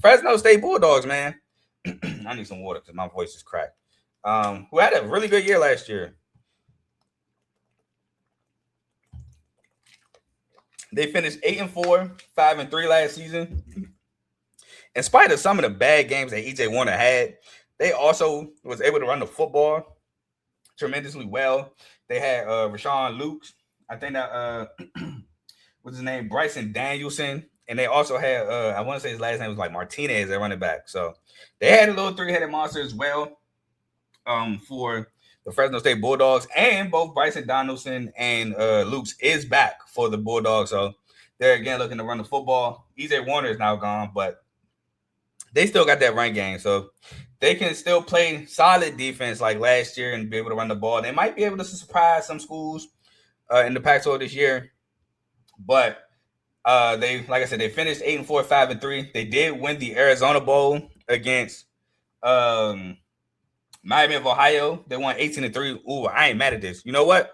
Fresno State Bulldogs, man. I need some water because my voice is cracked. Who had a really good year last year. They finished 8-4, 5-3 last season. In spite of some of the bad games that EJ Warner had, they also was able to run the football tremendously well. They had Rashawn Lukes. I think that what's his name? Bryson Danielson. And they also had I want to say his last name was like Martinez at running back. So they had a little three-headed monster as well for the Fresno State Bulldogs. And both Bryson Danielson and Lukes is back for the Bulldogs. So they're again looking to run the football. EJ Warner is now gone, but they still got that run game. So they can still play solid defense like last year and be able to run the ball. They might be able to surprise some schools in the Pac-12 this year. But they, like I said, they finished 8-4, 5-3. They did win the Arizona Bowl against Miami of Ohio. They won 18-3. Ooh, I ain't mad at this. You know what?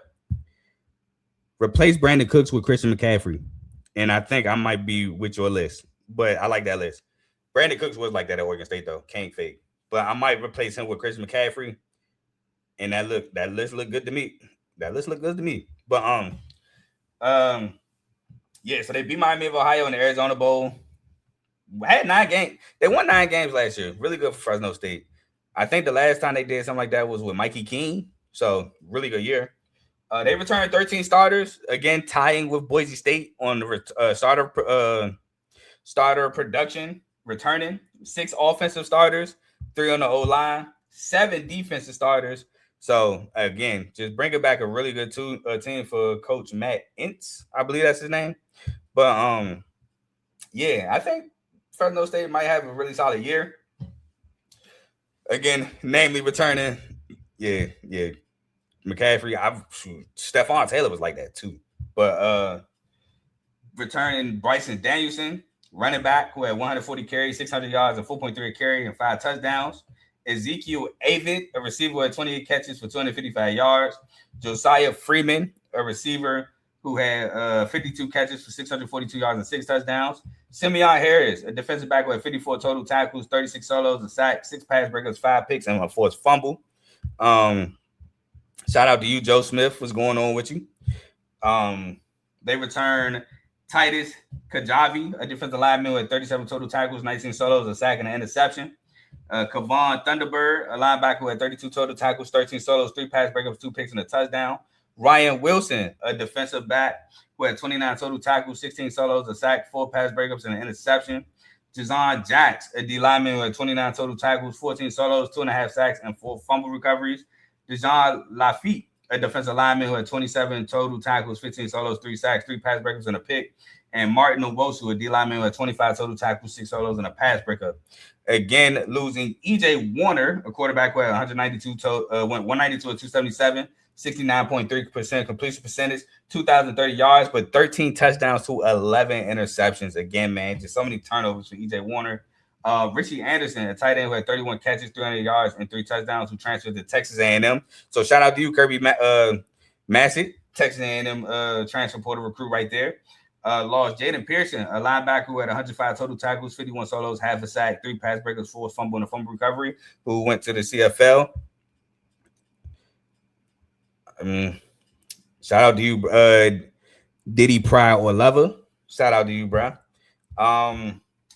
Replace Brandon Cooks with Christian McCaffrey. And I think I might be with your list. But I like that list. Brandon Cooks was like that at Oregon State, though. Can't fake. But I might replace him with Christian McCaffrey. And that list look good to me. That list look good to me. But yeah, so they beat Miami of Ohio in the Arizona Bowl. Had 9 games. They won 9 games last year. Really good for Fresno State. I think the last time they did something like that was with Mikey King. So really good year. They returned 13 starters, again tying with Boise State on the starter production. Returning 6 offensive starters, 3 on the O-line, 7 defensive starters. So again, just bringing back a really good team for Coach Matt Entz, I believe that's his name. But yeah, I think Fresno State might have a really solid year. Again, namely returning, yeah, McCaffrey. Stephon Taylor was like that too. But returning Bryson Danielson, running back, who had 140 carries, 600 yards, and 4.3 a carry, and 5 touchdowns. Ezekiel Avid, a receiver who had 28 catches for 255 yards. Josiah Freeman, a receiver who had 52 catches for 642 yards and 6 touchdowns. Simeon Harris, a defensive back who had 54 total tackles, 36 solos, a sack, 6 pass breakups, 5 picks, and a forced fumble. Shout out to you, Joe Smith. What's going on with you? They return Titus Kajavi, a defensive lineman with 37 total tackles, 19 solos, a sack, and an interception. Kavon Thunderbird, a linebacker who had 32 total tackles, 13 solos, 3 pass breakups, 2 picks, and a touchdown. Ryan Wilson, a defensive back who had 29 total tackles, 16 solos, a sack, 4 pass breakups, and an interception. Jazon Jacks, a D lineman who had 29 total tackles, 14 solos, 2.5 sacks, and 4 fumble recoveries. Dejan Lafitte, a defensive lineman who had 27 total tackles, 15 solos, 3 sacks, 3 pass breakups, and a pick. And Martin Owosu, a D lineman who had 25 total tackles, 6 solos, and a pass breakup. Again, losing EJ Warner, a quarterback who had 192 of 277, 69.3% completion percentage, 2,030 yards, but 13 touchdowns to 11 interceptions. Again, man, just so many turnovers for EJ Warner. Richie Anderson, a tight end who had 31 catches, 300 yards, and 3 touchdowns, who transferred to Texas A&M. So shout out to you, Kirby Massett, Texas A&M transfer portal recruit right there. Lost Jaden Pearson, a linebacker who had 105 total tackles, 51 solos, half a sack, 3 pass breakups, 4 fumble, and a fumble recovery, who went to the CFL. Shout out to you, Diddy Pride or Lover. Shout out to you, bro.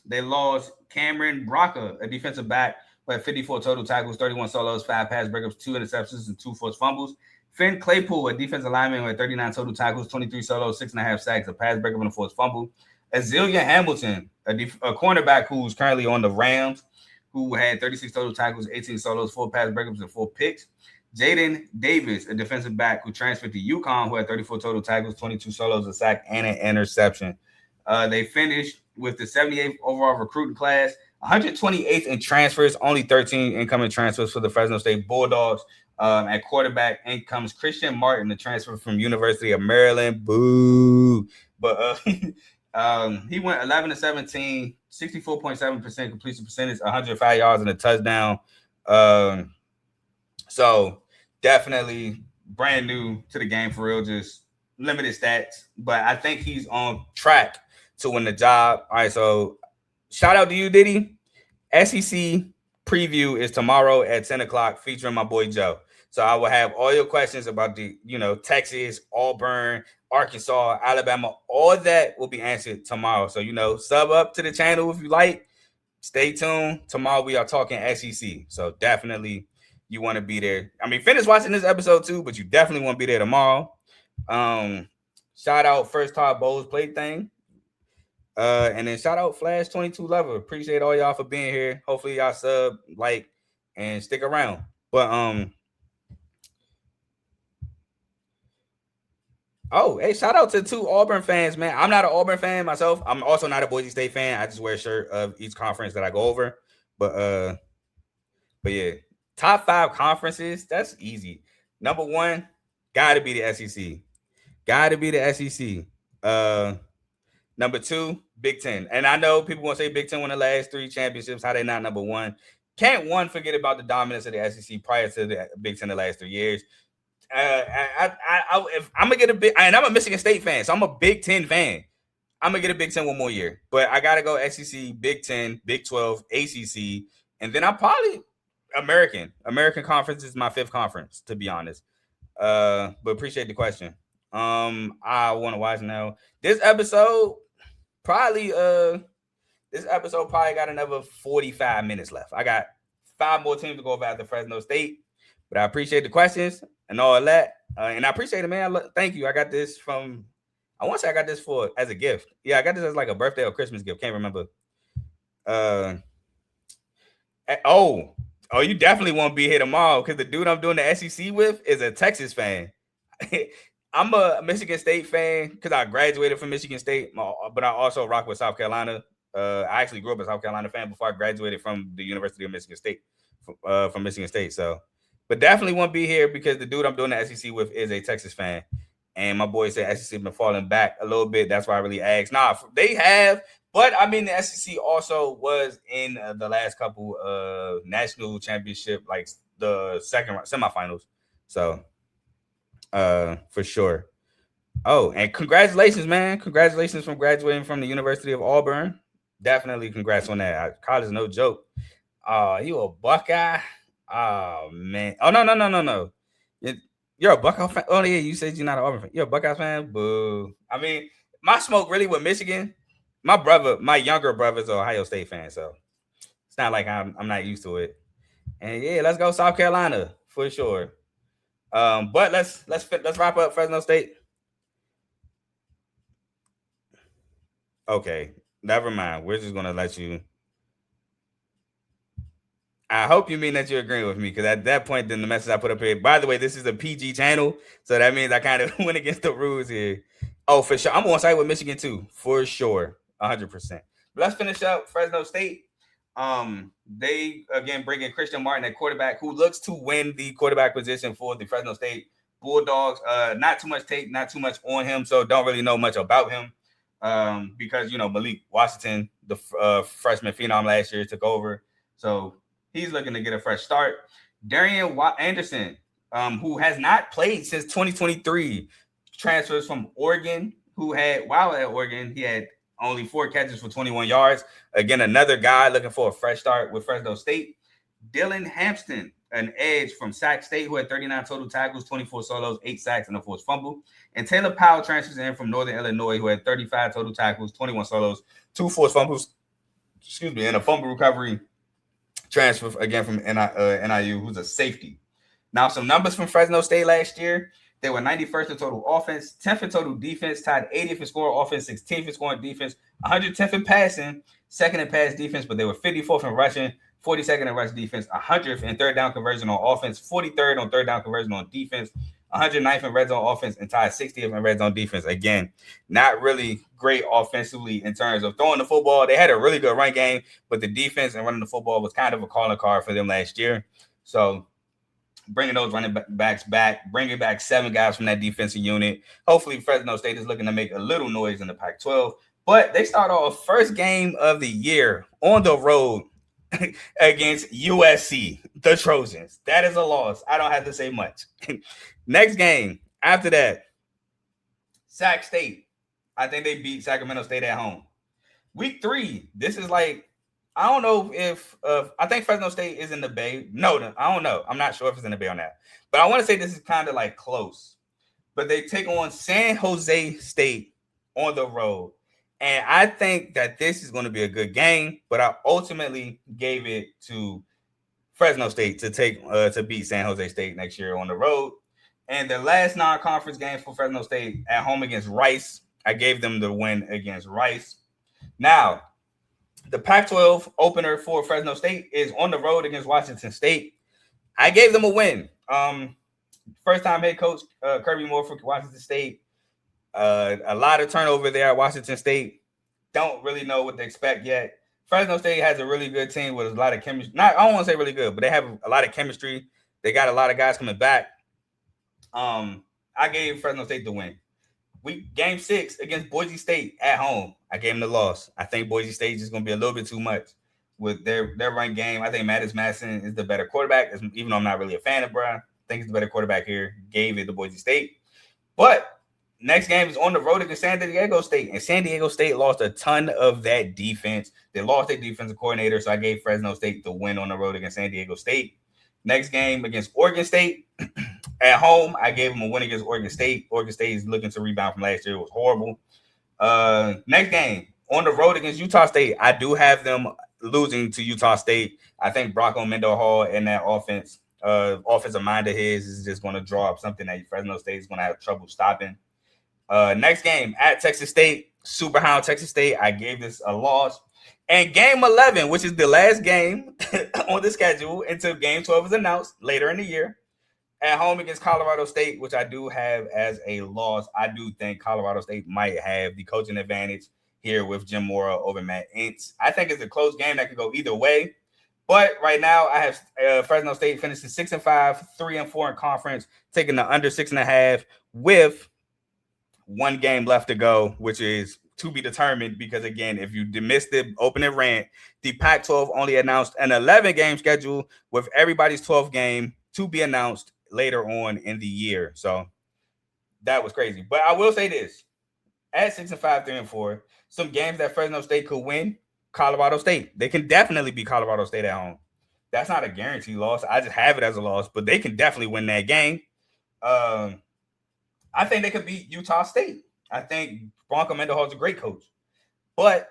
They lost Cameron Braca, a defensive back who had 54 total tackles, 31 solos, 5 pass breakups, 2 interceptions, and 2 forced fumbles. Finn Claypool, a defensive lineman who had 39 total tackles, 23 solos, 6.5 sacks, a pass breakup, and a forced fumble. Azealia Hamilton, a cornerback who's currently on the Rams, who had 36 total tackles, 18 solos, 4 pass breakups, and 4 picks. Jaden Davis, a defensive back who transferred to UConn, who had 34 total tackles, 22 solos, a sack, and an interception. They finished with the 78th overall recruiting class, 128th in transfers, only 13 incoming transfers for the Fresno State Bulldogs. At quarterback, in comes Christian Martin, the transfer from University of Maryland. Boo! But he went 11-17, 64.7% completion percentage, 105 yards and a touchdown. So definitely brand new to the game for real, just limited stats. But I think he's on track to win the job. All right, so shout out to you, Diddy. SEC preview is tomorrow at 10 o'clock featuring my boy Joe. So I will have all your questions about the, Texas, Auburn, Arkansas, Alabama. All that will be answered tomorrow. So, sub up to the channel if you like. Stay tuned. Tomorrow we are talking SEC. So definitely you want to be there. I mean, finish watching this episode too, but you definitely want to be there tomorrow. Shout out First Time Bowls Play Thing. And then shout out Flash 22 Lover. Appreciate all y'all for being here. Hopefully y'all sub, like, and stick around. But hey, shout out to 2 Auburn fans, man. I'm not an Auburn fan myself. I'm also not a Boise State fan. I just wear a shirt of each conference that I go over. But yeah, top 5 conferences, that's easy. Number 1, gotta be the SEC. Gotta be the SEC. Number 2, Big Ten. And I know people want to say Big Ten won the last 3 championships. How they not number 1? Can't one forget about the dominance of the SEC prior to the Big Ten the last 3 years. If I'm gonna get a big, and I'm a Michigan State fan, so I'm a Big Ten fan. I'm gonna get a Big Ten one more year, but I gotta go SEC, Big Ten, Big 12, ACC, and then I'm probably American. American Conference is my 5th conference, to be honest. But appreciate the question. I want to watch now. This episode probably got another 45 minutes left. I got 5 more teams to go over after Fresno State, but I appreciate the questions and all that. And I appreciate it, man. Thank you. I got this from, I want to say I got this as a gift. Yeah, I got this as like a birthday or Christmas gift. Can't remember. You definitely won't be here tomorrow because the dude I'm doing the SEC with is a Texas fan. I'm a Michigan State fan because I graduated from Michigan State, but I also rock with South Carolina. I actually grew up a South Carolina fan before I graduated from the University of Michigan State, from Michigan State. So, but definitely won't be here because the dude I'm doing the SEC with is a Texas fan. And my boy said SEC been falling back a little bit. That's why I really asked. Nah, they have. But, I mean, the SEC also was in the last couple national championship, like the second semifinals. So, for sure. Oh, and congratulations, man. Congratulations from graduating from the University of Auburn. Definitely congrats on that. College is no joke. You a Buckeye? Oh, man. Oh, no. You're a Buckeye fan? Oh, yeah, you said you're not an Auburn fan. You're a Buckeye fan? Boo. I mean, my smoke really with Michigan. My younger brother's an Ohio State fan, so it's not like I'm not used to it. And yeah, let's go South Carolina for sure. But let's wrap up Fresno State. Okay, never mind. We're just gonna let you. I hope you mean that you're agreeing with me, because at that point, then the message I put up here. By the way, this is a PG channel, so that means I kind of went against the rules here. Oh, for sure. I'm on site with Michigan too, for sure. 100%. But let's finish up Fresno State. They again bring in Christian Martin at quarterback, who looks to win the quarterback position for the Fresno State Bulldogs. Not too much tape, not too much on him, so don't really know much about him. Because Malik Washington, the freshman phenom last year, took over, so he's looking to get a fresh start. Darian Anderson, who has not played since 2023, transfers from Oregon. While at Oregon, he had only 4 catches for 21 yards. Again, another guy looking for a fresh start with Fresno State. Dylan Hampton, an edge from Sac State, who had 39 total tackles, 24 solos, 8 sacks, and a forced fumble. And Taylor Powell transfers in from Northern Illinois, who had 35 total tackles, 21 solos, 2 forced fumbles, and a fumble recovery. Transfer again from NIU, who's a safety. Now, some numbers from Fresno State last year. They were 91st in total offense, 10th in total defense, tied 80th in scoring offense, 16th in scoring defense, 110th in passing, 2nd in pass defense, but they were 54th in rushing, 42nd in rush defense, 100th in third down conversion on offense, 43rd on third down conversion on defense, 109th in red zone offense, and tied 60th in red zone defense. Again, not really great offensively in terms of throwing the football. They had a really good run game, but the defense and running the football was kind of a calling card for them last year. So, bringing those running backs back, bringing back 7 guys from that defensive unit. Hopefully, Fresno State is looking to make a little noise in the Pac-12. But they start off first game of the year on the road against USC, the Trojans. That is a loss. I don't have to say much. Next game after that, Sac State. I think they beat Sacramento State at home. Week 3, this is like I don't know if I think Fresno State is in the Bay. No, I don't know. I'm not sure if it's in the Bay on that. But I want to say this is kind of like close. But they take on San Jose State on the road. And I think that this is going to be a good game, but I ultimately gave it to Fresno State to beat San Jose State next year on the road. And the last non-conference game for Fresno State at home against Rice, I gave them the win against Rice. Now, the Pac-12 opener for Fresno State is on the road against Washington State. I gave them a win. First-time head coach Kirby Moore for Washington State. A lot of turnover there at Washington State. Don't really know what to expect yet. Fresno State has a really good team with a lot of chemistry. I don't want to say really good, but they have a lot of chemistry. They got a lot of guys coming back. I gave Fresno State the win. Game 6 against Boise State at home. I gave them the loss. I think Boise State is going to be a little bit too much with their run game. I think Mattis Madison is the better quarterback, even though I'm not really a fan of Brian. I think he's the better quarterback here. Gave it to Boise State. But next game is on the road against San Diego State, and San Diego State lost a ton of that defense. They lost their defensive coordinator, so I gave Fresno State the win on the road against San Diego State. Next game against Oregon State at home, I gave them a win against Oregon State. Oregon State is looking to rebound from last year. It was horrible. Next game on the road against Utah State, I do have them losing to Utah State. I think Bronco Mendenhall and that offensive mind of his is just going to draw up something that Fresno State is going to have trouble stopping. Next game at Texas State, Super Hound Texas State. I gave this a loss. And game 11, which is the last game on the schedule until game 12 is announced later in the year, at home against Colorado State, which I do have as a loss. I do think Colorado State might have the coaching advantage here with Jim Mora over Matt Entz. I think it's a close game that could go either way. But right now, I have Fresno State finishing 6-5, 3-4 in conference, taking the under 6.5 with one game left to go, which is to be determined because, again, if you missed the opening rant, the Pac-12 only announced an 11-game schedule with everybody's 12th game to be announced later on in the year. So that was crazy. But I will say this. At 6-5, 3-4, some games that Fresno State could win, Colorado State. They can definitely beat Colorado State at home. That's not a guaranteed loss. I just have it as a loss, but they can definitely win that game. I think they could beat Utah State. I think Bronco Mendenhall is a great coach, but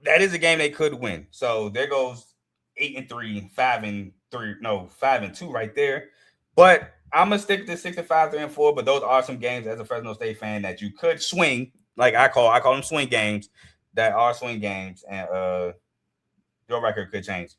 that is a game they could win. So there goes 8-3, 5-3, 5-2 right there. But I'm gonna stick to 6-5, 3-4. But those are some games as a Fresno State fan that you could swing. Like I call them swing games. That are swing games, and your record could change.